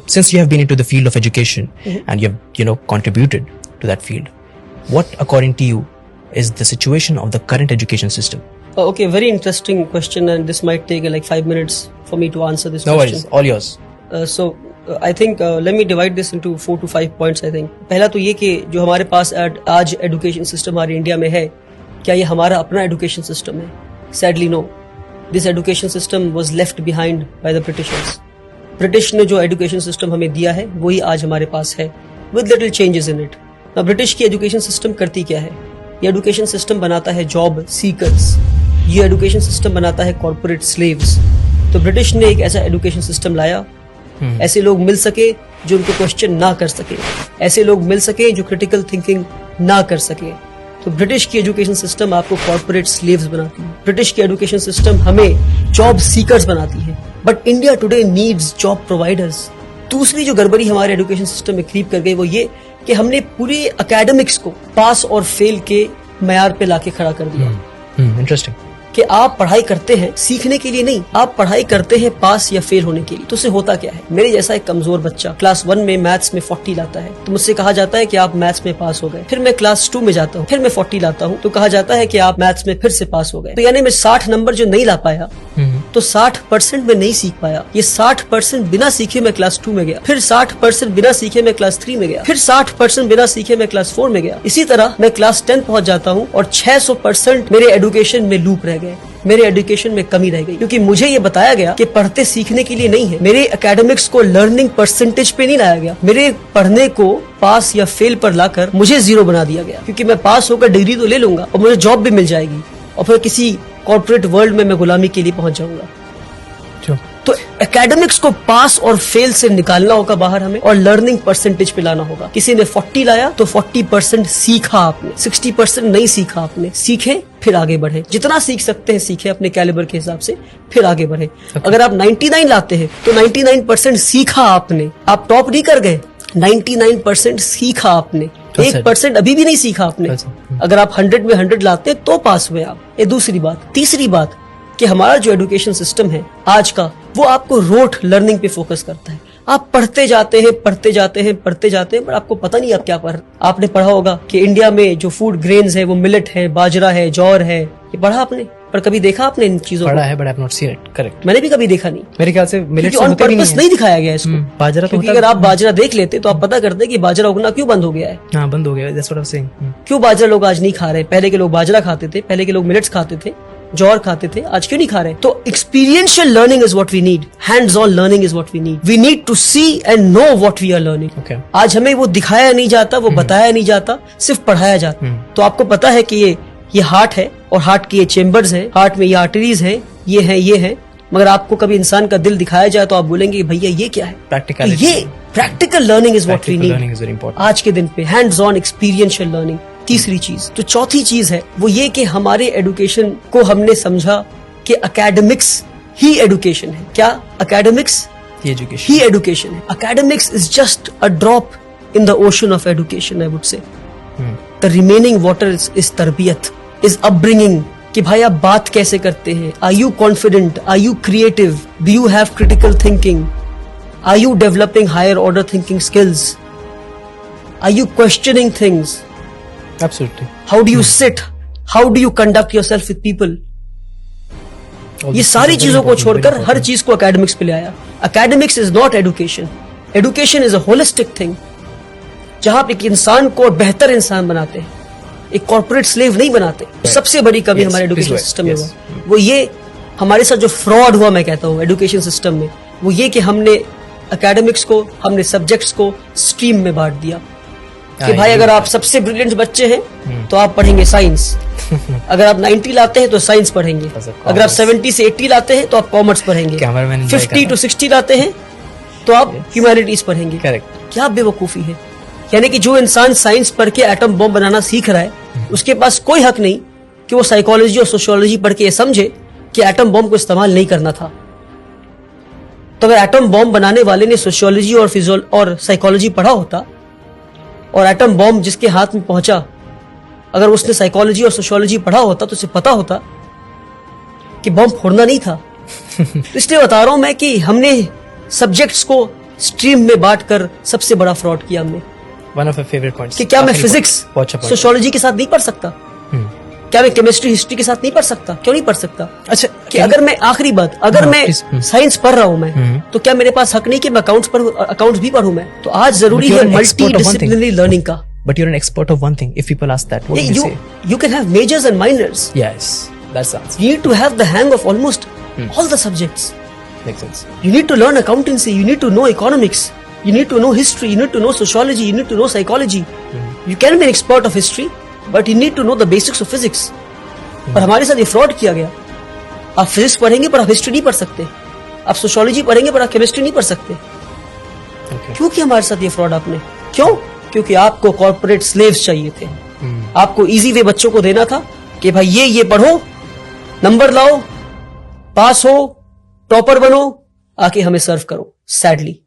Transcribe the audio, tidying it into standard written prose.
since you have been into the field of education and you have contributed to that field, what according to you is the situation of the current education system? Okay, very interesting question, and this might take like 5 minutes for me to answer this question. No worries, all yours. I think let me divide this into 4 to 5 points. I think पहला तो ये कि जो हमारे पास आज education system हमारे India में है, क्या ये हमारा अपना एजुकेशन सिस्टम है? Sadly no. This education system was left behind by the Britishers. British ने जो एजुकेशन सिस्टम हमें दिया है वही आज हमारे पास है, with little changes in it. Now British की एजुकेशन सिस्टम करती क्या है? ये एजुकेशन सिस्टम बनाता है जॉब सीकर्स, ये एजुकेशन सिस्टम बनाता है कॉर्पोरेट स्लेव्स. तो ब्रिटिश ने एक ऐसा एजुकेशन सिस्टम लाया, ऐसे लोग मिल सके जो उनको क्वेश्चन ना कर सके, ऐसे लोग मिल सके जो क्रिटिकल थिंकिंग ना कर सके. तो ब्रिटिश की एजुकेशन सिस्टम आपको कॉर्पोरेट स्लेव्स बनाती है, ब्रिटिश की एजुकेशन सिस्टम हमें जॉब सीकर्स बनाती है. But India today needs job providers. दूसरी जो गड़बड़ी हमारे एजुकेशन सिस्टम में क्रीप कर गई वो ये कि हमने पूरी एकेडमिक्स को पास और फेल के मयार पे लाके खड़ा कर दिया. इंटरेस्टिंग. कि आप पढ़ाई करते हैं सीखने के लिए नहीं, आप पढ़ाई करते हैं पास या फेल होने के लिए. तो उससे होता क्या है? मेरे जैसा एक कमजोर बच्चा क्लास 1 में मैथ्स में 40 लाता है तो मुझसे कहा जाता है कि आप मैथ्स में पास हो गए. फिर मैं क्लास 2 में जाता हूँ, फिर मैं 40 लाता हूँ तो कहा जाता है कि आप मैथ्स में फिर से पास हो गए. तो यानी मैं 60 नंबर जो नहीं ला पाया तो 60% में नहीं सीख पाया. ये 60% बिना सीखे मैं क्लास 2 में गया, फिर 60% बिना सीखे मैं क्लास 3 में गया, फिर 60% बिना सीखे मैं क्लास 4 में गया. इसी तरह मैं क्लास 10 पहुंच जाता हूँ और 600% मेरे एजुकेशन में लूप रह गए, मेरे एजुकेशन में कमी रह गई. क्योंकि मुझे ये बताया गया कि पढ़ते सीखने के लिए नहीं है. मेरे एकेडमिक्स को लर्निंग परसेंटेज पे नहीं लाया गया, मेरे पढ़ने को पास या फेल पर लाकर मुझे 0 बना दिया गया. क्योंकि मैं पास होकर डिग्री तो ले लूंगा और मुझे जॉब भी मिल जाएगी और फिर किसी कॉर्पोरेट वर्ल्ड में मैं गुलामी के लिए पहुंच जाऊंगा. तो एकेडमिक्स को पास और फेल से निकालना होगा बाहर हमें और लर्निंग परसेंटेज पे लाना होगा. किसी ने 40 लाया तो 40% सीखा आपने, 60% नहीं सीखा आपने. सीखे फिर आगे बढ़े, जितना सीख सकते हैं सीखे अपने कैलिबर के हिसाब से, फिर आगे बढ़े. अगर आप 99 लाते हैं तो 99% सीखा आपने, आप टॉप नहीं कर गए. 99% सीखा आपने, 1% अभी भी नहीं सीखा आपने. अगर आप 100 में 100 लाते हैं तो पास हुए आप. ये दूसरी बात. तीसरी बात कि हमारा जो एजुकेशन सिस्टम है आज का वो आपको रोट लर्निंग पे फोकस करता है. आप पढ़ते जाते हैं पर आपको पता नहीं आप क्या पढ़. आपने पढ़ा होगा कि इंडिया में जो फूड ग्रेन्स है वो मिलेट है, बाजरा है, जौर है. ये पढ़ा आपने, पर कभी देखा आपने इन चीजों को? पढ़ा है but I have not seen it. Correct. मैंने भी कभी देखा नहीं. मेरे ख्याल से मिलेट ऑन पर्पस नहीं दिखाया गया इसको. बाजरा तो क्योंकि अगर आप बाजरा देख लेते तो आप पता करते कि बाजरा उगना क्यों बंद हो गया है. हाँ, बंद हो गया. That's what I am saying. क्यों बाजरा लोग आज नहीं खा रहे? पहले के लोग बाजरा खाते थे, पहले के लोग मिलेट्स खाते थे, जौर खाते थे, आज क्यों नहीं खा रहे? तो experiential learning is what we need, hands on learning is what we need. We need to see and know what we are learning. आज हमें वो दिखाया नहीं जाता, वो बताया नहीं जाता, सिर्फ पढ़ाया जाता. तो आपको पता है कि ये हार्ट है और हार्ट की ये चेम्बर्स है, हार्ट में ये आर्टरीज है, ये है. मगर आपको कभी इंसान का दिल दिखाया जाए तो आप बोलेंगे भैया ये क्या है? प्रैक्टिकलिटी. ये practical learning is what we need आज के दिन पे. Hands on experiential learning. तीसरी चीज. तो चौथी चीज है वो ये कि हमारे एजुकेशन को हमने समझा कि एकेडमिक्स ही एजुकेशन है. क्या? एकेडमिक्स ही एजुकेशन है. Academics is just a drop in the ocean of education. I would say the remaining water is तरबियत, इज अपब्रिंगिंग. कि भाई आप बात कैसे करते हैं? Are you confident? Are you creative? Do you have critical thinking? Are you developing higher order thinking skills? Are you questioning things? Absolutely. How do you sit? How do you conduct yourself with people? ये सारी चीजों को छोड़कर हर चीज को academics पे ले आया. Academics is not education. Education is a holistic thing जहां आप एक इंसान को बेहतर इंसान बनाते हैं, एक कॉर्पोरेट स्लेव नहीं बनाते. सबसे बड़ी कमी हमारे एजुकेशन सिस्टम में हुआ वो ये, हमारे साथ जो फ्रॉड हुआ मैं कहता हूँ एजुकेशन सिस्टम में, वो ये कि हमने एकेडमिक्स को, हमने सब्जेक्ट्स को स्ट्रीम में बांट दिया. कि भाई अगर आप सबसे ब्रिलियंट बच्चे हैं तो आप पढ़ेंगे साइंस. अगर आप 90 लाते हैं तो साइंस पढ़ेंगे. अगर आप 70 से 80 लाते हैं तो आप कॉमर्स पढ़ेंगे. 50 to 60 लाते हैं तो आप ह्यूमैनिटीज पढ़ेंगे. करेक्ट. क्या बेवकूफी है. यानी कि जो इंसान साइंस पढ़ के एटम बॉम्ब बनाना सीख रहा है उसके पास कोई हक नहीं कि वो साइकोलॉजी और सोशियोलॉजी पढ़ के ये समझे कि एटम बॉम्ब को इस्तेमाल नहीं करना था. तो अगर एटम बॉम्ब बनाने वाले ने सोशियोलॉजी और साइकोलॉजी पढ़ा होता और एटम बॉम्ब जिसके हाथ में पहुंचा, अगर उसने साइकोलॉजी और सोशियोलॉजी पढ़ा होता तो उसे पता होता कि बॉम्ब फोड़ना नहीं था. तो इसलिए बता रहा हूं मैं कि हमने सब्जेक्ट्स को स्ट्रीम में बांटकर सबसे बड़ा फ्रॉड किया हमने। One of my favorite points. कि क्या मैं आखिरी फिजिक्स point. बहुत अच्छा point. सोशियोलॉजी के साथ नहीं पढ़ सकता? क्या मैं केमिस्ट्री हिस्ट्री के साथ नहीं पढ़ सकता? क्यों नहीं पढ़ सकता? अच्छा, कि अगर मैं आखिरी बात, अगर हाँ, मैं please. साइंस पढ़ रहा हूं मैं, तो क्या मेरे पास हक नहीं कि मैं अकाउंट्स भी पढ़ूं मैं? तो आज जरूरी है मल्टी डिसिप्लिनरी लर्निंग का। But you're an expert of one thing. If people ask that, what would you say? You can have majors and minors. Yes, that's the answer. You need to have the hang of almost all the subjects. Makes sense. You need to learn accountancy. You need to know economics. You need to know history. You need to know sociology. You need to know psychology. You can be an expert of history, but you need to know the basics of physics. पर हमारे साथ ये fraud किया गया। आप physics पढ़ेंगे पर आप हिस्ट्री नहीं पढ़ सकते, आप सोशियोलॉजी पढ़ेंगे पर आप केमिस्ट्री नहीं पढ़ सकते। Okay. क्यों किया हमारे साथ ये फ्रॉड आपने? क्यों? क्योंकि आपको कॉर्पोरेट स्लेव्स चाहिए थे। आपको इजी वे बच्चों को देना था कि भाई ये पढ़ो, नंबर लाओ, पास हो, टॉपर बनो, आके हमें सर्व करो। सैडली